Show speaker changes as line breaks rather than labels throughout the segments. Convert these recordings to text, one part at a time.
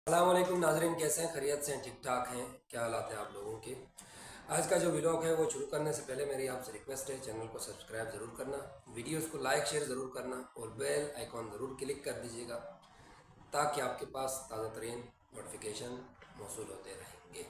अस्सलाम वालेकुम नाजरीन, कैसे हैं? खैरियत से हैं? ठीक ठाक हैं? क्या हालात हैं आप लोगों के? आज का जो व्लॉग है वो शुरू करने से पहले मेरी आपसे रिक्वेस्ट है, चैनल को सब्सक्राइब ज़रूर करना, वीडियोस को लाइक शेयर ज़रूर करना और बेल आइकॉन ज़रूर क्लिक कर दीजिएगा ताकि आपके पास ताज़ा तरीन नोटिफिकेशन मौसूल होते रहेंगे।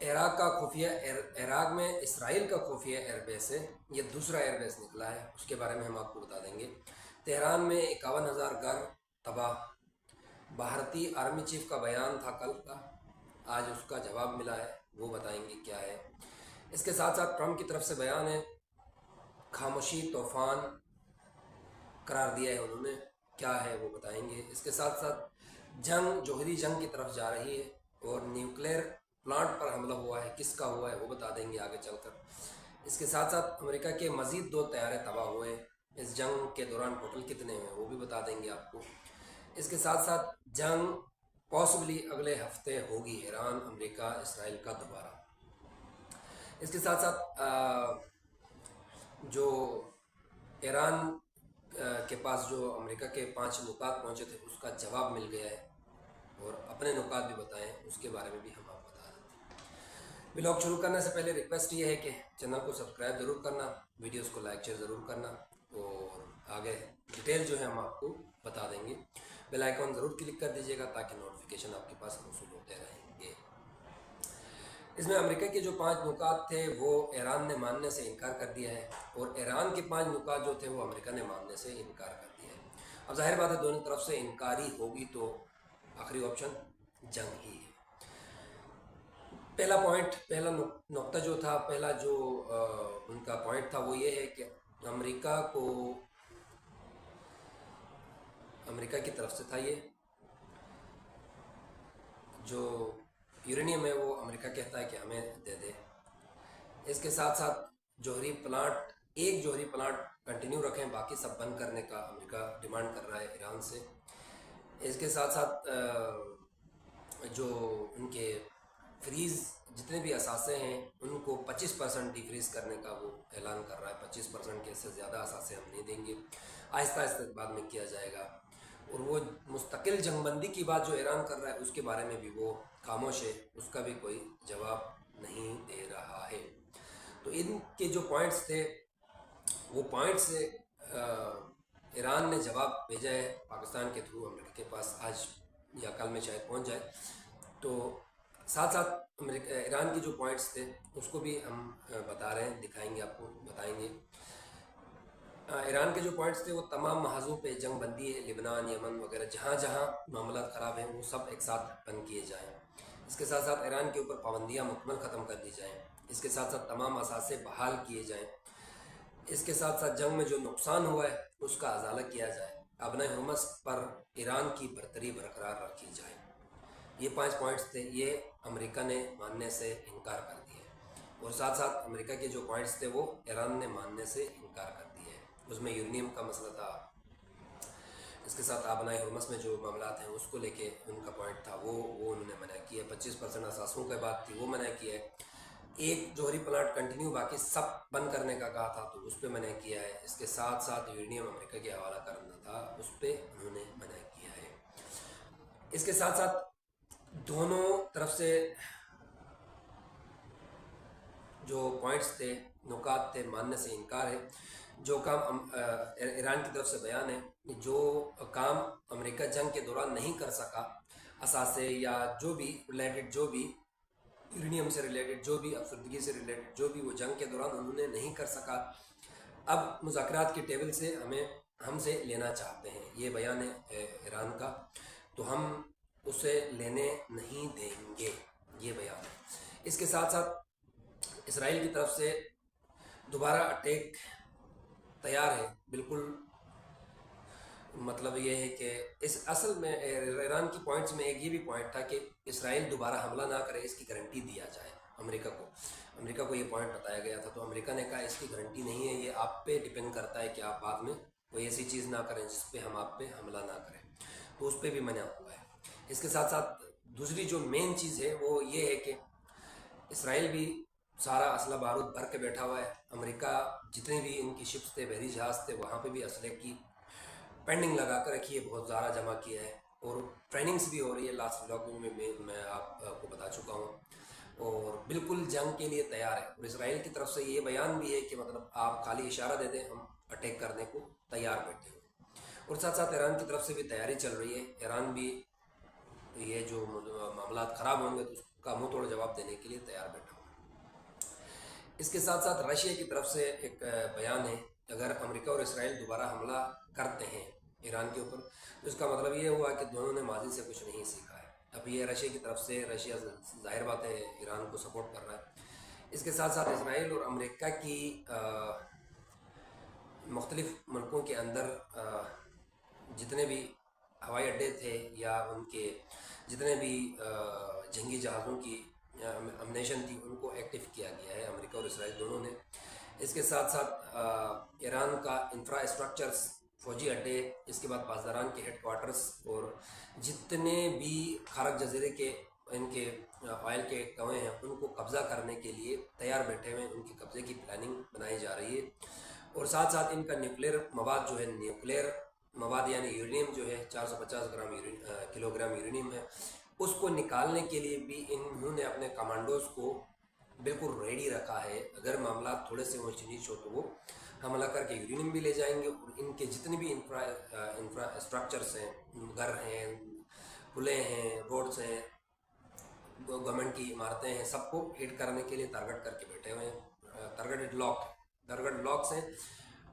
इराक का खुफिया इराक में इसराइल का खुफिया एयरबेस है, ये दूसरा एयरबेस निकला है, उसके बारे में हम आपको बता देंगे। तेहरान में 51,000 घर तबाह। भारतीय आर्मी चीफ का बयान था कल का, आज उसका जवाब मिला है, वो बताएंगे क्या है। इसके साथ साथ ट्रम्प की तरफ से बयान है, खामोशी तूफान करार दिया है उन्होंने, क्या है वो बताएंगे। इसके साथ साथ जोहरी जंग की तरफ जा रही है और न्यूक्लियर प्लांट पर हमला हुआ है, किसका हुआ है वो बता देंगे आगे चलकर। इसके साथ साथ अमेरिका के मज़ीद 2 तैयारे तबाह हुए हैं, इस जंग के दौरान टोटल कितने हुए वो भी बता देंगे आपको। इसके साथ साथ जंग पॉसिबली अगले हफ्ते होगी, ईरान अमेरिका इसराइल का दोबारा। इसके साथ साथ जो ईरान के पास जो अमेरिका के 5 नुकात पहुंचे थे उसका जवाब मिल गया है और अपने नुकात भी बताएं, उसके बारे में भी हम आपको बता देते हैं। व्लॉग शुरू करने से पहले रिक्वेस्ट ये है कि चैनल को सब्सक्राइब ज़रूर करना, वीडियोस को लाइक शेयर ज़रूर करना और आगे डिटेल जो है हम आपको बता देंगे। बेल आइकॉन ज़रूर क्लिक कर दीजिएगा ताकि नोटिफिकेशन आपके पास मौसूल होते रहेंगे। इसमें अमेरिका के जो 5 नुकात थे वो ईरान ने मानने से इनकार कर दिया है और ईरान के 5 नुकात जो थे वो अमेरिका ने मानने से इनकार कर दिया है। अब जाहिर बात है दोनों तरफ से इनकारी होगी तो आखिरी ऑप्शन जंग ही है। पहला नुक्ता जो था, पहला जो उनका पॉइंट था वो ये है कि अमेरिका की तरफ से था, ये जो यूरेनियम है वो अमेरिका कहता है कि हमें दे दे। इसके साथ साथ एक जोहरी प्लांट कंटिन्यू रखें, बाकी सब बंद करने का अमेरिका डिमांड कर रहा है ईरान से। इसके साथ साथ जो उनके फ्रीज़ जितने भी असासे हैं उनको 25% डिफ्रीज़ करने का वो ऐलान कर रहा है। 25% के इससे ज़्यादा असासे हम नहीं देंगे, आहिस्ता आहिस्ता बाद में किया जाएगा। और वो मुस्तकिल जंगबंदी की बात जो ईरान कर रहा है उसके बारे में भी वो खामोश है, उसका भी कोई जवाब नहीं दे रहा है। तो इनके जो पॉइंट्स थे वो पॉइंट्स से ईरान ने जवाब भेजा है पाकिस्तान के थ्रू अमेरिका के पास, आज या कल में शायद पहुंच जाए। तो साथ साथ ईरान की जो पॉइंट्स थे उसको भी हम बता रहे हैं, दिखाएंगे आपको, बताएंगे। ईरान के जो पॉइंट्स थे वो तमाम महाजों पे जंग बंदी है, लिबनान यमन वगैरह जहाँ जहाँ मामला ख़राब हैं वो सब एक साथ बंद किए जाएँ। इसके साथ साथ ईरान के ऊपर पाबंदियाँ मुकम्मल ख़त्म कर दी जाएँ। इसके साथ साथ तमाम असासे बहाल किए जाएँ। इसके साथ साथ जंग में जो नुकसान हुआ है उसका अजाला किया जाए, अबना हुर्मस पर ईरान की बरतरी बरकरार रखी जाए। ये 5 पॉइंट्स थे, ये अमेरिका ने मानने से इनकार कर दिया और साथ साथ अमेरिका के जो पॉइंट्स थे वो ईरान ने मानने से इनकार कर दिए। उसमें यूरेनियम का मसला था, इसके साथ आबनाई हुर्मस में जो मामला हैं उसको लेके उनका पॉइंट था वो उन्होंने मना किया। 25% असासों की बात थी वो मना किया है। एक जोहरी प्लांट कंटिन्यू बाकी सब बंद करने का कहा था तो उस पर मना किया है। इसके साथ साथ यूरेनियम अमेरिका के हवाला करना था, उस पर उन्होंने मना किया है। इसके साथ साथ दोनों तरफ से जो पॉइंट्स थे, नुकात थे, मानने से इनकार है। जो काम ईरान की तरफ से बयान है, जो काम अमेरिका जंग के दौरान नहीं कर सका, असासे या जो भी रिलेटेड, जो भी यूरेनियम से रिलेटेड, जो भी अफसरदगी से रिलेटेड, जो भी वो जंग के दौरान उन्होंने नहीं कर सका, अब मुज़ाकरात की टेबल से हमसे लेना चाहते हैं, ये बयान है ईरान का। तो हम उसे लेने नहीं देंगे, ये बयान है। इसके साथ साथ इसराइल की तरफ से दोबारा अटैक तैयार है, बिल्कुल। मतलब ये है कि इस असल में ईरान की पॉइंट्स में एक ये भी पॉइंट था कि इसराइल दोबारा हमला ना करे, इसकी गारंटी दिया जाए अमेरिका को ये पॉइंट बताया गया था। तो अमेरिका ने कहा इसकी गारंटी नहीं है, ये आप पे डिपेंड करता है कि आप बाद में कोई ऐसी चीज़ ना करें जिस पे हम आप पे हमला ना करें, तो उस पर भी मना हुआ है। इसके साथ साथ दूसरी जो मेन चीज़ है वो ये है कि इसराइल भी सारा असला बारूद भर के बैठा हुआ है। अमेरिका जितने भी इनकी शिप्स थे, बहरी जहाज़ थे, वहाँ पे भी असले की पेंडिंग लगा कर रखी है, बहुत ज़्यादा जमा किया है اور ٹریننگس بھی ہو رہی ہے، لاسٹ ولاگ میں آپ کو بتا چکا ہوں، اور بالکل جنگ کے لیے تیار ہے۔ اور اسرائیل کی طرف سے یہ بیان بھی ہے کہ مطلب آپ خالی اشارہ دے دیں، ہم اٹیک کرنے کو تیار بیٹھے ہوئے۔ اور ساتھ ساتھ ایران کی طرف سے بھی تیاری چل رہی ہے، ایران بھی یہ جو معاملات خراب ہوں گے تو اس کا منہ توڑ جواب دینے کے لیے تیار بیٹھا ہوا ہے۔ اس کے ساتھ ساتھ رشیا کی طرف سے ایک بیان ہے، اگر امریکہ اور اسرائیل دوبارہ حملہ کرتے ہیں ایران کے اوپر تو اس کا مطلب یہ ہوا کہ دونوں نے ماضی سے کچھ نہیں سیکھا ہے۔ اب یہ رشیا کی طرف سے، رشیا ظاہر بات ہے ایران کو سپورٹ کر رہا ہے۔ اس کے ساتھ ساتھ اسرائیل اور امریکہ کی مختلف ملکوں کے اندر جتنے بھی ہوائی اڈے تھے یا ان کے جتنے بھی جنگی جہازوں کی امنیشن تھی ان کو ایکٹیو کیا گیا ہے امریکہ اور اسرائیل دونوں نے۔ اس کے ساتھ ساتھ ایران کا انفراسٹرکچرز، فوجی اڈے، اس کے بعد پاسداران کے ہیڈ کوارٹرز اور جتنے بھی خارق جزیرے کے ان کے آئل کے کنویں ہیں ان کو قبضہ کرنے کے لیے تیار بیٹھے ہوئے ہیں، ان کے قبضے کی پلاننگ بنائی جا رہی ہے۔ اور ساتھ ساتھ ان کا نیوکلیر مواد جو ہے، نیوکلیر مواد یعنی یورینیم جو ہے 450 کلو گرام یورینیم ہے، اس کو نکالنے کے لیے بھی انہوں نے اپنے کمانڈوز کو بالکل ریڈی رکھا ہے۔ اگر معاملات تھوڑے سے اونچ نیچ ہو تو وہ حملہ کر کے یورینیم بھی لے جائیں گے، اور ان کے جتنے بھی انفراسٹرکچرس ہیں، گھر ہیں، پلیں ہیں، روڈز ہیں، گورنمنٹ کی عمارتیں ہیں، سب کو ہٹ کرنے کے لیے ٹارگٹ کر کے بیٹھے ہوئے ہیں۔ ٹارگٹ لاکس ہیں،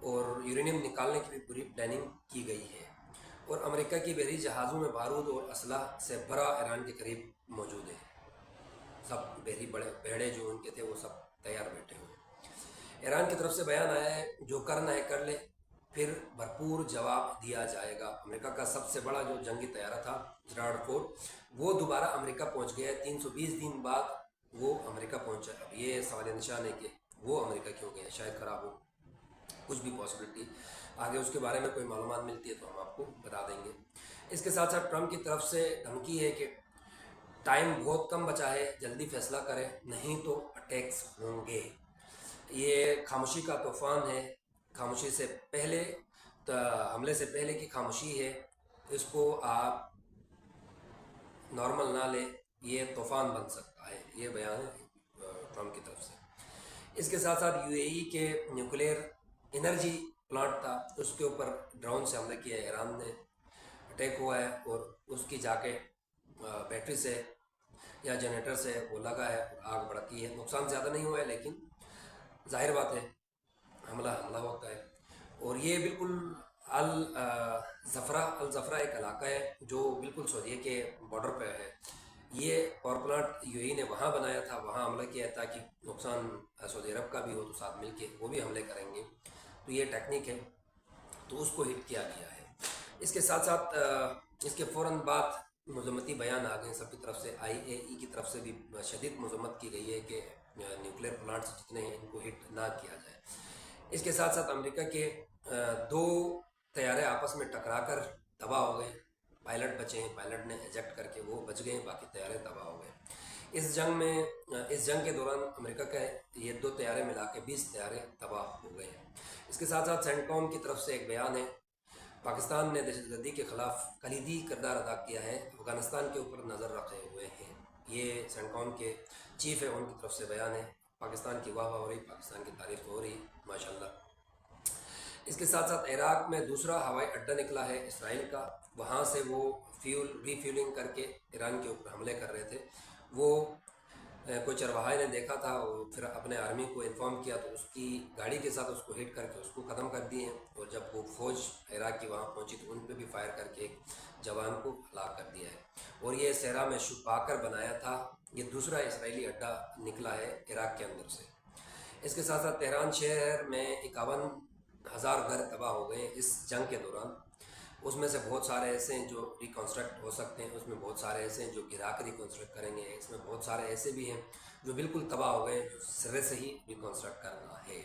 اور یورینیم نکالنے کی بھی پوری پلاننگ کی گئی ہے۔ اور امریکہ کی بحری جہازوں میں بارود اور اسلحہ سے بھرا ایران کے قریب موجود ہے، سب بحری بیڑے جو ان کے تھے وہ سب تیار بیٹھے ہوئے۔ ایران کی طرف سے بیان آیا ہے جو کرنا ہے کر لے، پھر بھرپور جواب دیا جائے گا۔ امریکہ کا سب سے بڑا جو جنگی طیارہ تھا جراڈ 4 وہ دوبارہ امریکہ پہنچ گیا ہے، 320 دن بعد وہ امریکہ پہنچا۔ اب یہ سوال نشان ہے کہ وہ امریکہ کیوں گیا، شاید خراب ہو، کچھ بھی پاسبلٹی آگے اس کے بارے میں کوئی معلومات ملتی ہے تو ہم آپ کو بتا دیں گے۔ اس کے ساتھ ساتھ ٹرمپ کی طرف سے دھمکی ہے کہ ٹائم بہت کم بچا ہے، جلدی فیصلہ کریں نہیں تو اٹیکس ہوں گے۔ یہ خاموشی کا طوفان ہے، خاموشی سے پہلے، حملے سے پہلے کی خاموشی ہے، اس کو آپ نارمل نہ لیں، یہ طوفان بن سکتا ہے، یہ بیان ہے ٹرمپ کی طرف سے۔ اس کے ساتھ ساتھ یو اے ای کے نیوکلیر انرجی پلانٹ تھا، اس کے اوپر ڈرون سے حملہ کیا ہے، ایران نے اٹیک ہوا ہے، اور اس کی جا کے بیٹری سے یا جنریٹر سے وہ لگا ہے اور آگ بڑھتی ہے۔ نقصان زیادہ نہیں ہوا ہے لیکن ظاہر بات ہے حملہ ہوتا ہے۔ اور یہ بالکل الزفرہ ایک علاقہ ہے جو بالکل سعودیہ کے بارڈر پہ ہے۔ یہ پاور پلانٹ یو اے ای نے وہاں بنایا تھا، وہاں حملہ کیا ہے تاکہ نقصان سعودی عرب کا بھی ہو تو ساتھ مل کے وہ بھی حملے کریں گے، تو یہ ٹیکنیک ہے، تو اس کو ہٹ کیا گیا ہے۔ اس کے ساتھ ساتھ اس کے فوراً بعد مذمتی بیان آ گئے سب کی طرف سے، آئی اے ای کی طرف سے بھی شدید مذمت کی گئی ہے کہ نیوکلیر پلانٹس جتنے ہیں ان کو ہٹ نہ کیا جائے۔ اس کے ساتھ ساتھ امریکہ کے دو طیارے آپس میں ٹکرا کر تباہ ہو گئے، پائلٹ بچے ہیں، پائلٹ نے ایجیکٹ کر کے وہ بچ گئے، باقی طیارے تباہ ہو گئے۔ اس جنگ کے دوران امریکہ کے یہ دو طیارے ملا کے 20 طیارے تباہ ہو گئے ہیں۔ اس کے ساتھ ساتھ سینٹ کام کی طرف سے ایک بیان ہے، پاکستان نے دہشت گردی کے خلاف کلیدی کردار ادا کیا ہے، افغانستان کے اوپر نظر رکھے ہوئے ہیں۔ یہ سینٹ کام کے چیف ہے، ان کی طرف سے بیان ہے، پاکستان کی واہ واہ ہو رہی، پاکستان کی تعریف ہو رہی ماشاءاللہ۔ اس کے ساتھ ساتھ عراق میں دوسرا ہوائی اڈہ نکلا ہے اسرائیل کا، وہاں سے وہ ری فیولنگ کر کے ایران کے اوپر حملے کر رہے تھے۔ وہ کوئی چرواہے نے دیکھا تھا، اور پھر اپنے آرمی کو انفارم کیا تو اس کی گاڑی کے ساتھ اس کو ہٹ کر کے اس کو ختم کر دیے ہیں، اور جب وہ فوج عراق کی وہاں پہنچی تو ان پہ بھی فائر کر کے ایک جوان کو ہلاک کر دیا ہے۔ اور یہ صحرا میں چھپا کر بنایا تھا، یہ دوسرا اسرائیلی اڈہ نکلا ہے عراق کے اندر سے۔ اس کے ساتھ ساتھ تہران شہر میں 51,000 گھر تباہ ہو گئے اس جنگ کے دوران۔ اس میں سے بہت سارے ایسے ہیں جو ریکنسٹرکٹ ہو سکتے ہیں، اس میں بہت سارے ایسے ہیں جو گرا کے ریکنسٹرکٹ کریں گے، اس میں بہت سارے ایسے بھی ہیں جو بالکل تباہ ہو گئے، جو سرے سے ہی ریکنسٹرکٹ کرنا ہے۔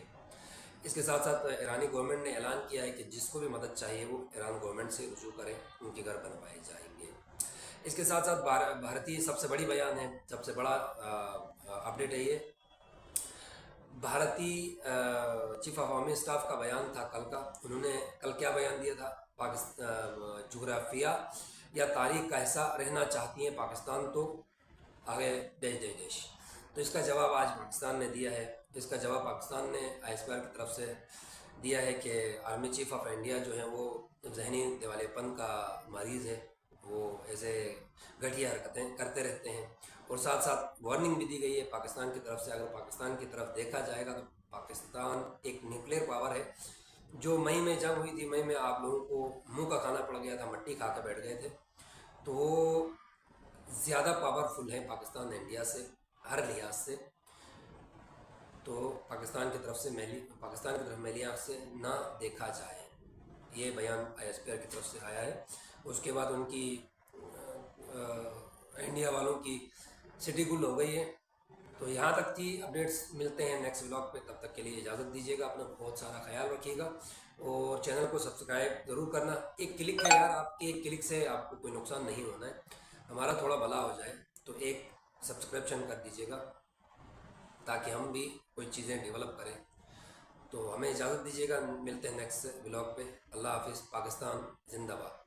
اس کے ساتھ ساتھ ایرانی گورنمنٹ نے اعلان کیا ہے کہ جس کو بھی مدد چاہیے وہ ایران گورنمنٹ سے رجوع کرے، ان کے گھر بنوائے جائیں گے۔ اس کے ساتھ ساتھ بھارتی سب سے بڑی بیان ہے، سب سے بڑا اپڈیٹ ہے یہ بھارتی چیف آف آرمی اسٹاف کا بیان تھا کل کا۔ انہوں نے کل کیا بیان دیا تھا، جغرافیہ या तारीख का हिस्सा रहना चाहती हैं पाकिस्तान तो आगे देश दे देश। तो इसका जवाब आज पाकिस्तान ने दिया है। इसका जवाब पाकिस्तान ने ISPR की तरफ से दिया है कि आर्मी चीफ ऑफ इंडिया जो है वो जहनी दिवालेपन का मरीज़ है, वो ऐसे घटिया हरकतें करते रहते हैं। और साथ साथ वार्निंग भी दी गई है पाकिस्तान की तरफ से। अगर पाकिस्तान की तरफ देखा जाएगा तो पाकिस्तान एक न्यूक्लियर पावर है। जो मई में जंग हुई थी, मई में आप लोगों को मुंह का खाना पड़ गया था, मट्टी खा के बैठ गए थे। तो वो ज़्यादा पावरफुल है पाकिस्तान इंडिया से हर लिहाज से। तो पाकिस्तान की तरफ मैली आँख से ना देखा जाए, ये बयान ISPR की तरफ से आया है। उसके बाद उनकी इंडिया वालों की सिटी गुल हो गई है। तो यहाँ तक थी अपडेट्स। मिलते हैं नेक्स्ट व्लॉग पे, तब तक के लिए इजाज़त दीजिएगा। अपना बहुत सारा ख्याल रखिएगा और चैनल को सब्सक्राइब ज़रूर करना। एक क्लिक है यार, आपके एक क्लिक से आपको कोई नुकसान नहीं होना है, हमारा थोड़ा भला हो जाए। तो एक सब्सक्रिप्शन कर दीजिएगा ताकि हम भी कोई चीज़ें डेवलप करें। तो हमें इजाज़त दीजिएगा, मिलते हैं नेक्स्ट व्लॉग पे। अल्लाह हाफिज़। पाकिस्तान जिंदाबाद।